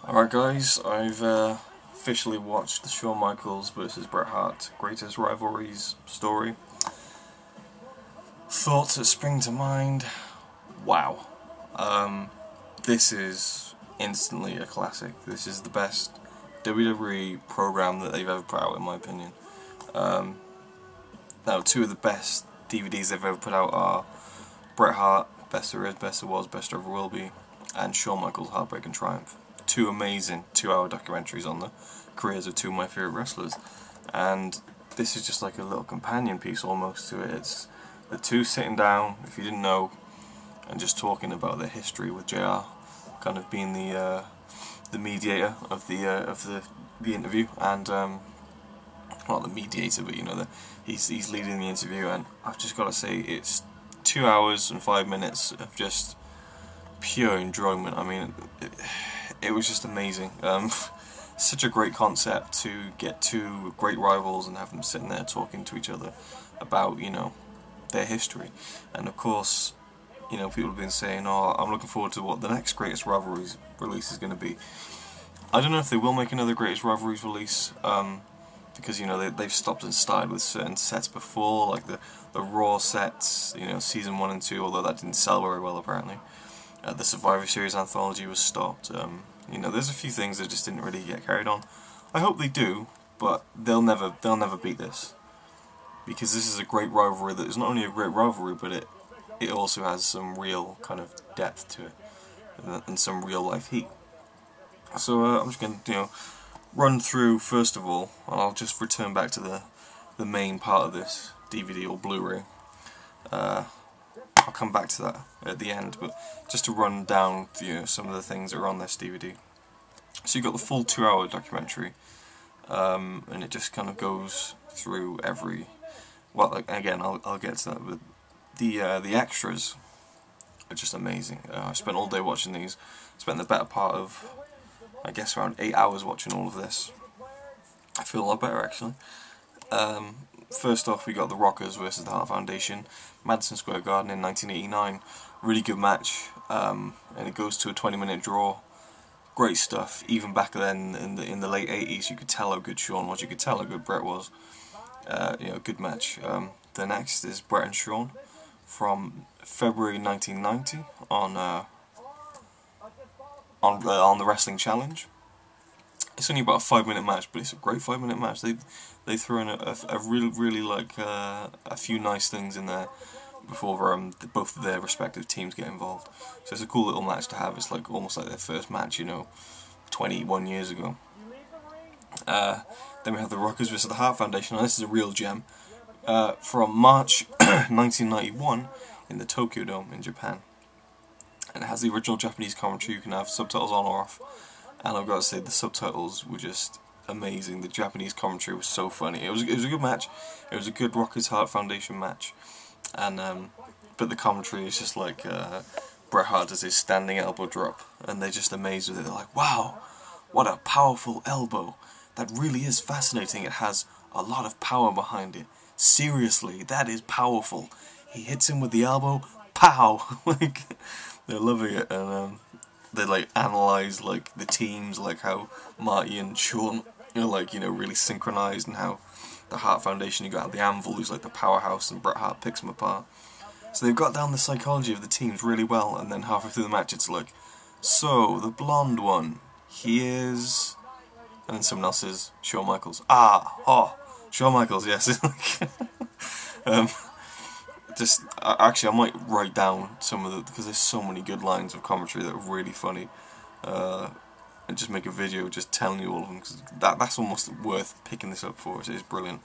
Alright guys, I've officially watched the Shawn Michaels versus Bret Hart Greatest Rivalries story. Thoughts that spring to mind? Wow. This is instantly a classic. This is the best WWE program that they've ever put out, in my opinion. Now, two of the best DVDs they've ever put out are Bret Hart, Best There Is, Best There Was, Best There Ever Will Be, and Shawn Michaels, Heartbreak and Triumph. Two amazing 2-hour documentaries on the careers of two of my favourite wrestlers, and this is just like a little companion piece almost to it. It's the two sitting down, if you didn't know, and just talking about their history, with JR kind of being the mediator of the interview, and not the mediator, but you know, he's leading the interview, and I've just got to say, it's 2 hours and 5 minutes of just pure enjoyment. I mean, it was just amazing. Such a great concept to get two great rivals and have them sitting there talking to each other about, you know, their history. And of course, you know, people have been saying, oh, I'm looking forward to what the next Greatest Rivalries release is going to be. I don't know if they will make another Greatest Rivalries release, because, you know, they've stopped and started with certain sets before, like the Raw sets, you know, season 1 and 2, although that didn't sell very well apparently. The Survivor Series anthology was stopped. You know, there's a few things that just didn't really get carried on. I hope they do, but they'll never beat this, because this is a great rivalry that is not only a great rivalry, but it also has some real kind of depth to it, and some real life heat. So I'm just going to, you know, run through first of all, and I'll just return back to the main part of this DVD or Blu-ray. I'll come back to that at the end, but just to run down, you know, some of the things that are on this DVD. So you've got the full 2-hour documentary, and it just kind of goes through every. Well, again, I'll get to that, but the extras are just amazing. I spent all day watching these. Spent the better part of, I guess, around 8 hours watching all of this. I feel a lot better actually. First off, we got the Rockers versus the Hart Foundation, Madison Square Garden in 1989. Really good match, and it goes to a 20-minute draw. Great stuff. Even back then, in the late 80s, you could tell how good Shawn was. You could tell how good Bret was. You know, good match. The next is Bret and Shawn from February 1990 on the Wrestling Challenge. It's only about a 5-minute match, but it's a great 5-minute match. They threw in a really like a few nice things in there before both of their respective teams get involved. So it's a cool little match to have. It's like almost like their first match, you know, 21 years ago. Then we have the Rockers versus the Hart Foundation. Now this is a real gem. From March 1991 in the Tokyo Dome in Japan. And it has the original Japanese commentary. You can have subtitles on or off. And I've got to say, the subtitles were just amazing. The Japanese commentary was so funny. It was a good match. It was a good Rockers Hart Foundation match. And but the commentary is just like Bret Hart does his standing elbow drop, and they're just amazed with it. They're like, "Wow, what a powerful elbow! That really is fascinating. It has a lot of power behind it. Seriously, that is powerful." He hits him with the elbow. Pow! Like, they're loving it, and they like analyze like the teams, like how Marty and Shawn are like, you know, really synchronized, and how the Hart Foundation, you got the Anvil, who's like the powerhouse, and Bret Hart picks them apart. So they've got down the psychology of the teams really well, and then halfway through the match it's like, so the blonde one, he is, and then someone else says Shawn Michaels. Shawn Michaels, yes. Actually, I might write down some of the, because there's so many good lines of commentary that are really funny, and just make a video just telling you all of them, because that's almost worth picking this up for. It is brilliant.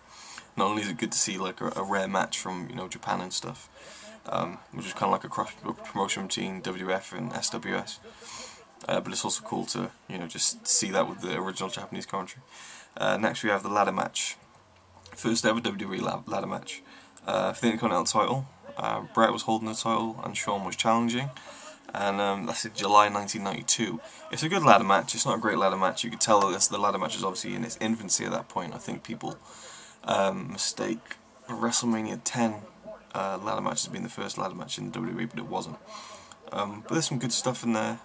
Not only is it good to see like a rare match from, you know, Japan and stuff, which is kind of like a cross promotion between WF and SWS, but it's also cool to, you know, just see that with the original Japanese commentary. Next we have the ladder match. First ever WWE ladder match. For the Intercontinental title, Bret was holding the title and Shawn was challenging, and that's in July 1992. It's a good ladder match. It's not a great ladder match. You could tell that the ladder match is obviously in its infancy at that point. I think people mistake WrestleMania 10 ladder match as being the first ladder match in the WWE, but it wasn't. But there's some good stuff in there.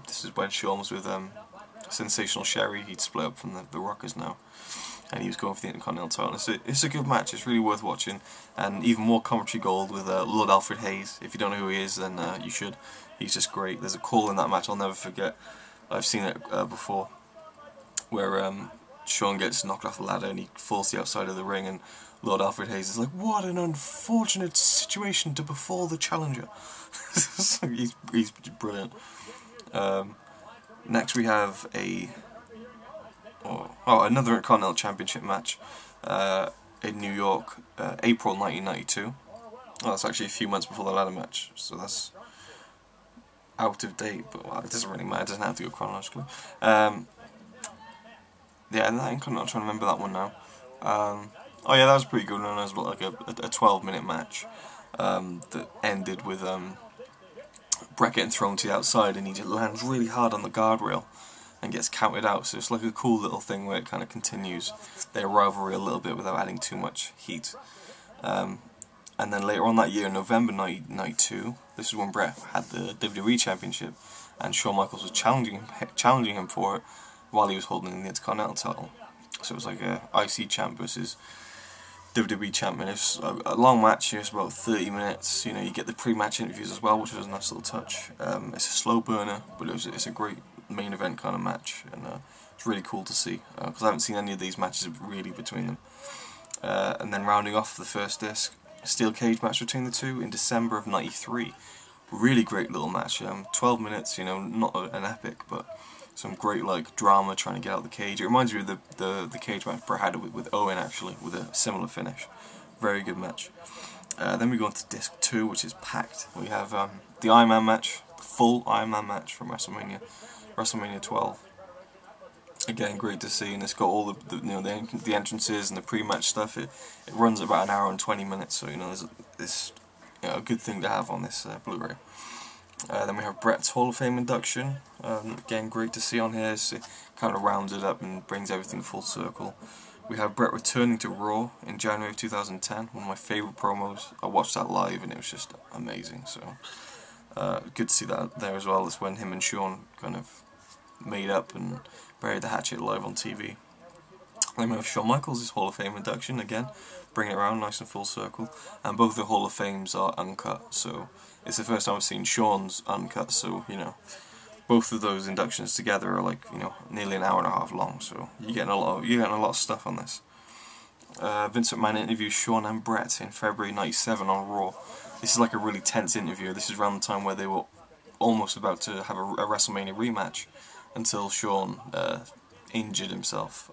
This is when Shawn was with Sensational Sherry. He'd split up from the Rockers now, and he was going for the Intercontinental title. It's a good match. It's really worth watching, and even more commentary gold with Lord Alfred Hayes. If you don't know who he is, then you should. He's just great. There's a call in that match I'll never forget. I've seen it before, where Shawn gets knocked off the ladder and he falls to the outside of the ring, and Lord Alfred Hayes is like, "What an unfortunate situation to befall the challenger." he's brilliant. Next we have another Intercontinental Championship match in New York, April 1992. Well, that's actually a few months before the ladder match, so that's out of date, but well, it doesn't really matter, it doesn't have to go chronologically. Yeah, and I'm trying to remember that one now. Oh yeah, that was a pretty good one. It was like a 12-minute match that ended with Bret getting thrown to the outside, and he just lands really hard on the guardrail and gets counted out. So it's like a cool little thing where it kind of continues their rivalry a little bit without adding too much heat. And then later on that year, in November 1992, this is when Bret had the WWE Championship, and Shawn Michaels was challenging him for it while he was holding the Intercontinental title. So it was like a IC champ versus WWE champion. It's a long match. It's about 30 minutes. You know, you get the pre-match interviews as well, which was a nice little touch. It's a slow burner, but it's a great main event kind of match, and it's really cool to see because I haven't seen any of these matches really between them. And then rounding off the first disc, a steel cage match between the two in December of '93. Really great little match. 12 minutes. You know, not an epic, but some great like drama trying to get out of the cage. It reminds me of the cage match Bret had with Owen, actually, with a similar finish. Very good match. Then we go on to disc 2, which is packed. We have the Iron Man match, the full Iron Man match from WrestleMania 12. Again, great to see, and it's got all the entrances and the pre-match stuff. It runs about an hour and 20 minutes, so you know there's a good thing to have on this Blu-ray. Then we have Bret's Hall of Fame induction. Again, great to see on here. So it kind of rounds it up and brings everything full circle. We have Bret returning to Raw in January of 2010. One of my favourite promos. I watched that live and it was just amazing. So good to see that there as well. That's when him and Shawn kind of made up and buried the hatchet live on TV. Then we have Shawn Michaels' Hall of Fame induction again, bringing it around nice and full circle. And both the Hall of Fames are uncut, so it's the first time I've seen Shawn's uncut. So you know, both of those inductions together are like nearly an hour and a half long. So you're getting a lot of stuff on this. Vince McMahon interviews Shawn and Bret in February '97 on Raw. This is like a really tense interview. This is around the time where they were almost about to have a WrestleMania rematch until Shawn injured himself.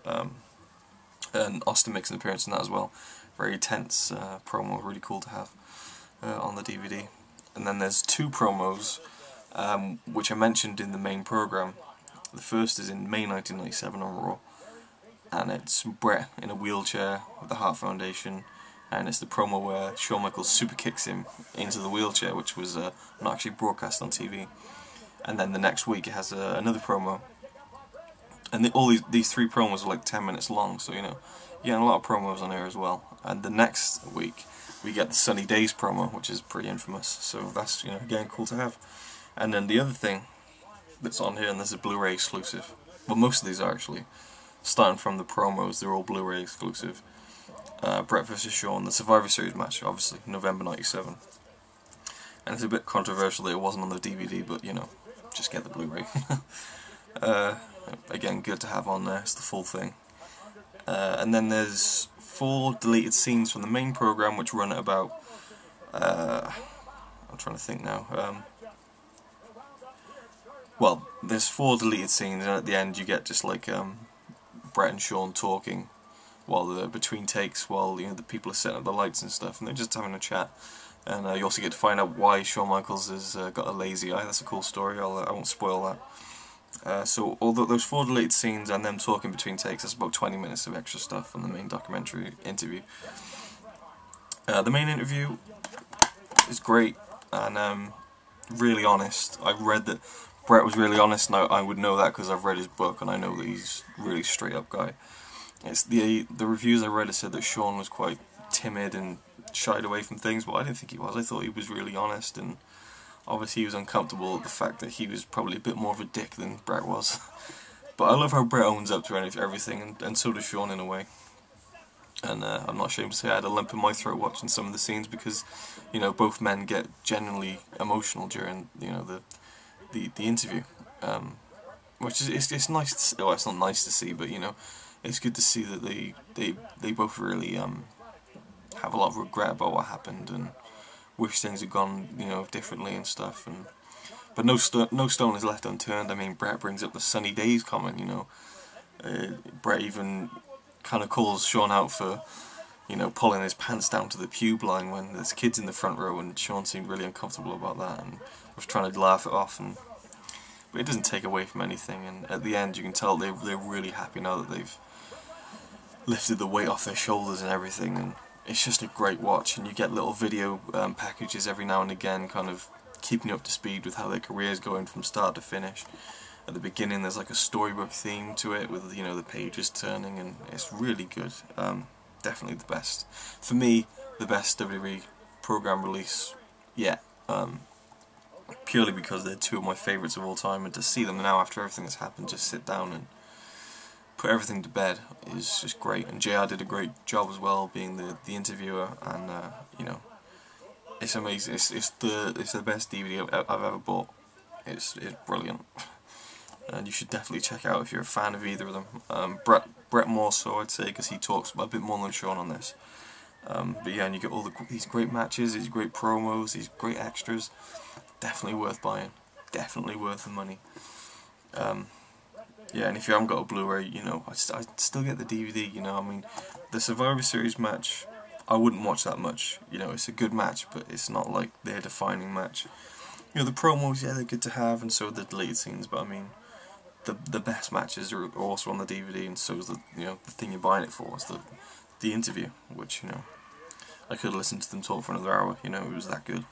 And Austin makes an appearance in that as well. Very tense promo, really cool to have on the DVD. And then there's two promos which I mentioned in the main program. The first is in May 1997 on Raw, and it's Bret in a wheelchair with the Hart Foundation, and it's the promo where Shawn Michaels super kicks him into the wheelchair, which was not actually broadcast on TV. And then the next week it has another promo. And all these three promos are like 10 minutes long, so you know, you're getting a lot of promos on here as well. And the next week we get the Sunny Days promo, which is pretty infamous, so that's, you know, again, cool to have. And then the other thing that's on here, and this is Blu-ray exclusive, well, most of these are actually, starting from the promos, they're all Blu-ray exclusive. Bret vs. Shawn, the Survivor Series match, obviously, November '97. And it's a bit controversial that it wasn't on the DVD, but you know, just get the Blu-ray. Again, good to have on there, it's the full thing. And then there's 4 deleted scenes from the main program which run at about, I'm trying to think now, well, there's 4 deleted scenes, and at the end you get just like Bret and Shawn talking while they're between takes, while you know the people are setting up the lights and stuff, and they're just having a chat. And you also get to find out why Shawn Michaels has got a lazy eye. That's a cool story. I won't spoil that. So although those 4 deleted scenes and them talking between takes, that's about 20 minutes of extra stuff from the main documentary interview. The main interview is great and really honest. I read that Bret was really honest, and I would know that because I've read his book and I know that he's a really straight up guy. It's the reviews I read said that Shawn was quite timid and shied away from things, but I didn't think he was. I thought he was really honest, and obviously he was uncomfortable at the fact that he was probably a bit more of a dick than Bret was. But I love how Bret owns up to everything, and so does Shawn in a way. And I'm not ashamed to say I had a lump in my throat watching some of the scenes, because, you know, both men get genuinely emotional during, you know, the interview. Which is it's nice to see. Well, it's not nice to see, but, you know, it's good to see that they both really have a lot of regret about what happened and wish things had gone, you know, differently and stuff. But no stone is left unturned. I mean, Bret brings up the sunny days comment, you know. Bret even kind of calls Shawn out for, you know, pulling his pants down to the pube line when there's kids in the front row, and Shawn seemed really uncomfortable about that and was trying to laugh it off. But it doesn't take away from anything, and at the end you can tell they're really happy now that they've lifted the weight off their shoulders and everything, and it's just a great watch. And you get little video packages every now and again, kind of keeping you up to speed with how their career's going from start to finish. At the beginning there's like a storybook theme to it with, you know, the pages turning, and it's really good. Definitely the best. For me, the best WWE program release yet. Purely because they're two of my favourites of all time, and to see them now after everything that's happened, just sit down and put everything to bed is just great. And JR did a great job as well, being the interviewer, and you know, it's amazing. It's the best DVD I've ever bought. It's brilliant, and you should definitely check it out if you're a fan of either of them. Bret more so, I'd say, because he talks a bit more than Shawn on this. But yeah, and you get all these great matches, these great promos, these great extras. Definitely worth buying. Definitely worth the money. Yeah, and if you haven't got a Blu-ray, you know, I'd still get the DVD. You know, I mean, the Survivor Series match, I wouldn't watch that much. You know, it's a good match, but it's not like their defining match. You know, the promos, yeah, they're good to have, and so are the deleted scenes. But I mean, the best matches are also on the DVD, and so is the, you know, the thing you're buying it for is the interview, which, you know, I could listen to them talk for another hour. You know, it was that good.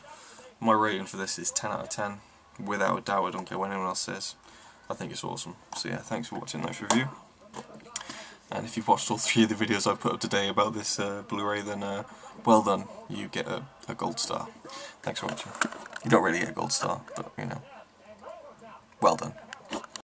My rating for this is 10 out of 10, without a doubt. I don't care what anyone else says. I think it's awesome. So yeah, thanks for watching this review. And if you've watched all 3 of the videos I've put up today about this Blu-ray, then well done. You get a gold star. Thanks for watching. You don't really get a gold star, but, you know, well done.